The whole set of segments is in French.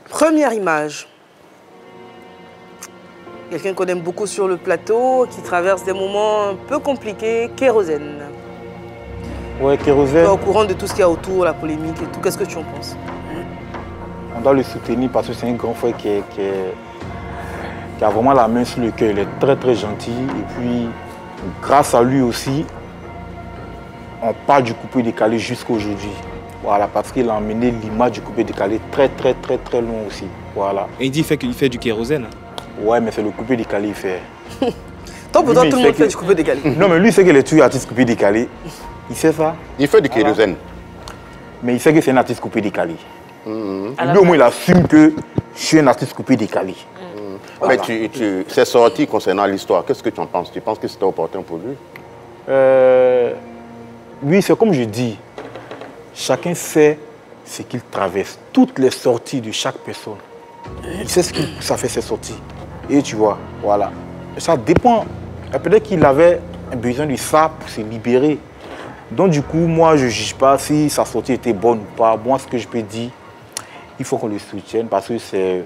Première image. Quelqu'un qu'on aime beaucoup sur le plateau, qui traverse des moments un peu compliqués, Kérosène. Ouais, Kérosène. Au courant de tout ce qu'il y a autour, la polémique et tout, qu'est-ce que tu en penses? On doit le soutenir parce que c'est un grand frère qui a vraiment la main sur le cœur. Il est très très gentil. Et puis, grâce à lui aussi, on part du coupé décalé jusqu'à aujourd'hui. Voilà, parce qu'il a emmené l'image du coupé décalé très loin aussi. Voilà. Et il dit qu'il fait du kérosène. Ouais, mais c'est le coupé décalé, il fait. Tant pour toi, tout le monde fait du coupé décalé. Non, mais lui, il sait qu'il est tué artiste coupé décalé. Il sait ça. Il fait du kérosène. Mais il sait que c'est un artiste coupé décalé. Lui, au moins, il assume que je suis un artiste coupé décalé. Voilà. Mais c'est sorti concernant l'histoire. Qu'est-ce que tu en penses? Tu penses que c'était opportun pour lui? Oui, c'est comme je dis. Chacun sait ce qu'il traverse. Toutes les sorties de chaque personne. Il sait ce que ça fait, ces sorties. Et tu vois, voilà. Ça dépend. Peut-être qu'il avait besoin de ça pour se libérer. Donc du coup, moi, je ne juge pas si sa sortie était bonne ou pas. Moi, ce que je peux dire, il faut qu'on le soutienne parce que c'est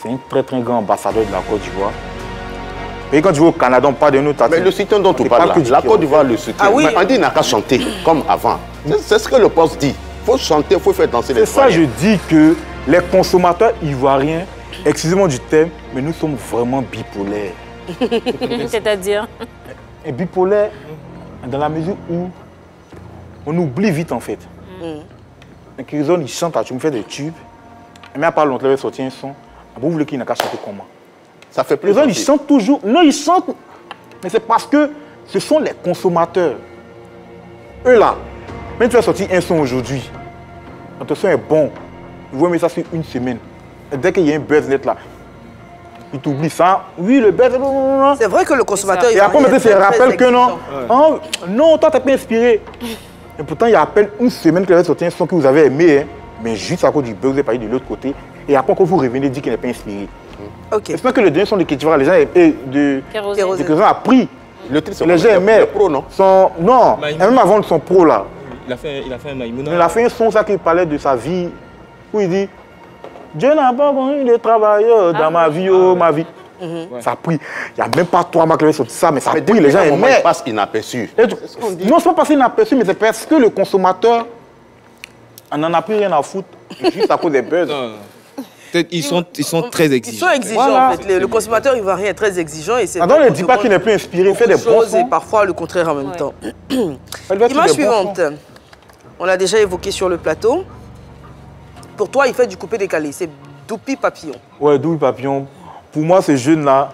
un très grand ambassadeur de la Côte d'Ivoire. Et quand tu vas au Canada, on parle de nous. Mais le soutien dont tu parles, la Côte d'Ivoire le soutient. Ah oui. Mais on dit qu'il n'a qu'à chanter comme avant. C'est ce que le poste dit. Il faut chanter, il faut faire danser les Ivoiriens. C'est ça, je dis que les consommateurs ivoiriens, excusez-moi du thème, mais nous sommes vraiment bipolaires. C'est-à-dire Bipolaires dans la mesure où on oublie vite en fait. Kérosène, il chante, tu me fais des tubes. Mais à part longtemps, il va sortir un son. Vous voulez qu'il n'a qu'à chanter comment? Ça fait plus. Kérosène, il chante toujours. Non, il chante. Mais c'est parce que ce sont les consommateurs. Eux là, même tu vas sortir un son aujourd'hui. Ton son est bon. Ils vont mettre ça sur une semaine. Et dès qu'il y a un buzz net là, ils t'oublient ça. Oui, le buzz. C'est vrai que le consommateur. Et après, maintenant, c'est rappelle que non. Oh, non, toi, t'es pas inspiré. Et pourtant, il y a à peine une semaine qu'il avait sorti un son que vous avez aimé. Hein. Mais juste à cause du buzz, vous êtes parti de l'autre côté. Et après, quand vous revenez, dit qu'il n'est pas inspiré. Ok. C'est pas que le dernier son de Kétivara, les gens de Kérosène a pris. Le titre, les gens aimaient. Pro, non? Non, même avant son pro là. Il a fait un Maïmouna. Il a fait un son ça qui parlait de sa vie. Où il dit Dieu n'a pas connu de travailleurs dans ma vie, oh ma vie. Ça a pris. Il n'y a même pas 3 mois qu'il avait sorti ça, mais ça a pris. Les gens aimaient. Il passe inaperçu. Non, c'est pas passé inaperçu, mais c'est parce que le consommateur, on n'en a plus rien à foutre. Juste à cause des buzz. Ils sont très exigeants. Ils sont exigeants, voilà. En fait. Le consommateur ivoirien est très exigeant. Attends, ne dis pas qu'il n'est plus inspiré, il fait des bons sons. Et parfois le contraire en même temps. Image suivante. On l'a déjà évoqué sur le plateau. Pour toi, il fait du coupé décalé. C'est Doupi Papillon. Ouais, Doupi Papillon. Pour moi, ce jeune-là,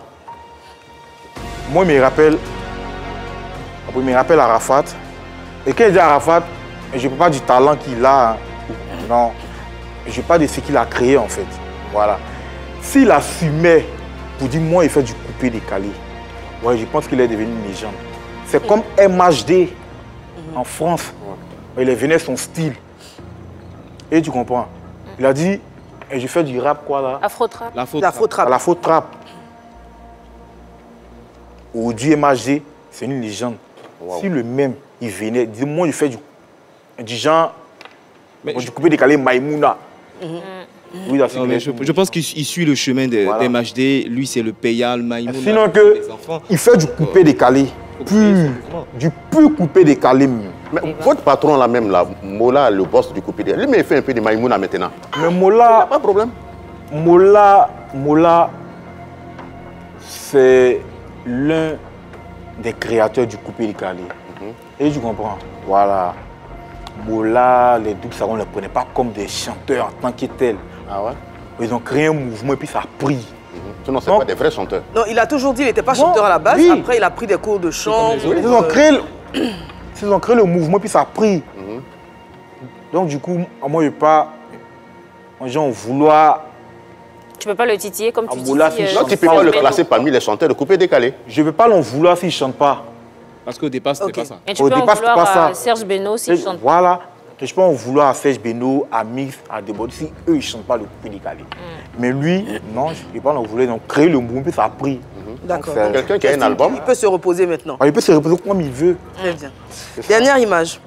moi, il me rappelle Arafat. Et quand il dit Arafat, je ne parle pas du talent qu'il a. Hein. Non. Je parle de ce qu'il a créé, en fait. Voilà. S'il assumait pour dire, moi, il fait du coupé décalé, ouais, je pense qu'il est devenu une légende. C'est comme MHD en France. Il est venu son style. Et tu comprends? Il a dit, et je fais du rap, quoi, là? Afro-trap. L'afro-trap. Aujourd'hui, MHD, c'est une légende. Wow. Si le même, il venait, il dit, moi, il fait du genre, du coupé décalé Maïmouna. Oui, là, non, mais je pense qu'il suit le chemin des MHD. Lui, c'est le Payal, Maïmouna. Sinon que il fait du coupé décalé. Du pur coupé décalé. Mais votre patron là même, là, Mola, le boss du coupé décalé, lui, mais il fait un peu de Maïmouna maintenant. Mais Mola... Pas de problème. Mola, c'est l'un des créateurs du coupé décalé. Et tu comprends? Voilà. Mola, les Double Sarons ne les prenaient pas comme des chanteurs en tant que tels. Ah ouais? Ils ont créé un mouvement et puis ça a pris. Sinon, ce n'est pas des vrais chanteurs. Non, il a toujours dit qu'il n'était pas chanteur à la base. Oui. Après, il a pris des cours de chant. Ils ont créé le mouvement et puis ça a pris. Donc, du coup, moi, je ne veux pas. Les gens vouloir. Tu ne peux pas le titiller comme tu dis. Non, tu ne peux pas le classer parmi les chanteurs de coupé décalé. Je ne veux pas l'en vouloir s'il ne chante pas. Parce qu'au départ, c'était pas ça. Et tu peux en vouloir à Serge Beno s'il chante. Voilà. Je peux en vouloir à Serge Beno, à Mix, à Debord, si eux, ils ne chantent pas le coupé décalé. Mais lui, non, je ne peux pas l'en vouloir. Donc, créer le mouvement, puis ça a pris. D'accord. Quelqu'un qui a un album. Il peut se reposer maintenant. Il peut se reposer comme il veut. Très bien. Dernière image.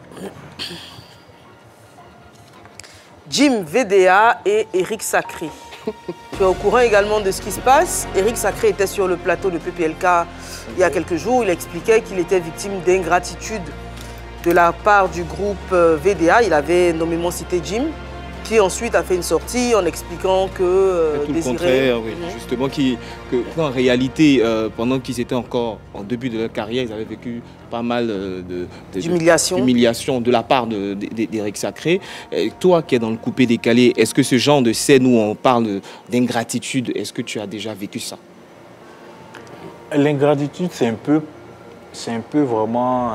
Jim VDA et Eric Sacré. Tu es au courant également de ce qui se passe. Eric Sacré était sur le plateau de PPLK il y a quelques jours. Il expliquait qu'il était victime d'ingratitude de la part du groupe VDA. Il avait nommément cité Jim, qui ensuite a fait une sortie en expliquant que tout le contraire, oui. Justement, qu'en réalité, pendant qu'ils étaient encore en début de leur carrière, ils avaient vécu pas mal d'humiliation de la part d'Eric Sacré. Et toi qui es dans le coupé décalé, est-ce que ce genre de scène où on parle d'ingratitude, est-ce que tu as déjà vécu ça? L'ingratitude, c'est un peu vraiment...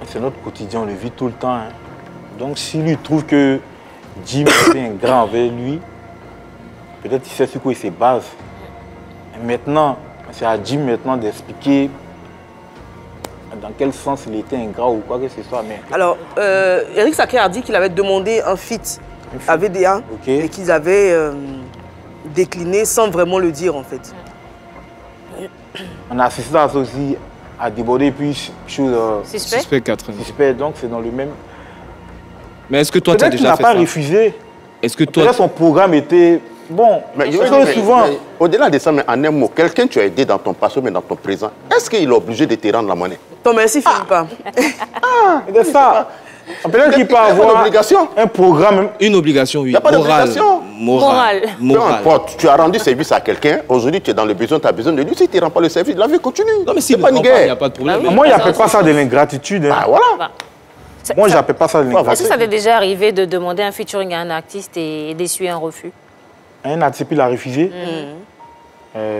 c'est notre quotidien, on le vit tout le temps. Hein. Donc si lui trouve que Jim est un grand envers lui, peut-être qu'il sait sur quoi il se base. Maintenant, c'est à Jim maintenant d'expliquer dans quel sens il était ingrat ou quoi que ce soit. Mais... Alors, Eric Sacré a dit qu'il avait demandé un feat à VDA et qu'ils avaient décliné sans vraiment le dire en fait. On a assisté à ça aussi, à déborder puis chose... Suspect 4. Suspect, donc c'est dans le même... Mais est-ce que toi, tu as déjà fait ça? Peut-être qu'il n'a pas refusé. Est-ce que toi... son programme était... Bon, mais souvent... Au-delà de ça, mais en un mot, quelqu'un tu as aidé dans ton passé, mais dans ton présent, est-ce qu'il est obligé de te rendre la monnaie? Ton merci, Philippe. C'est ça. Peut-être qu'il peut avoir un programme... Une obligation, oui. Il n'y a pas d'obligation. Morale. Peu importe, tu as rendu service à quelqu'un, aujourd'hui tu es dans le besoin, tu as besoin de lui, si tu ne rends pas le service, la vie continue. Non, mais si pas une guerre. Il n'y a pas de problème. Moi, je n'appelle pas ça de l'ingratitude. Ah, voilà. Moi, je n'appelle pas ça de l'ingratitude. Est-ce que ça t'est déjà arrivé de demander un featuring à un artiste et d'essuyer un refus? Un artiste, il a refusé?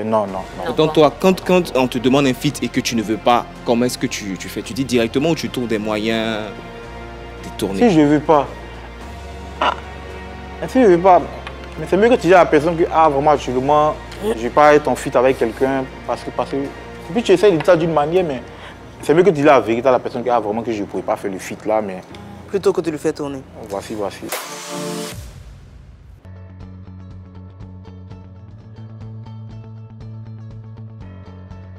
Non. Pourtant, toi, quand on te demande un feat et que tu ne veux pas, comment est-ce que tu fais? Tu dis directement ou tu trouves des moyens de tourner? Si je ne veux pas. Si je ne veux pas. Mais c'est mieux que tu dises à la personne que, vraiment, actuellement, je ne vais pas être en feat avec quelqu'un parce que... Et puis tu essaies de dire ça d'une manière, mais c'est mieux que tu dises la vérité à la personne que, vraiment, que je ne pourrais pas faire le feat là, mais... Plutôt que de le faire tourner. Voici.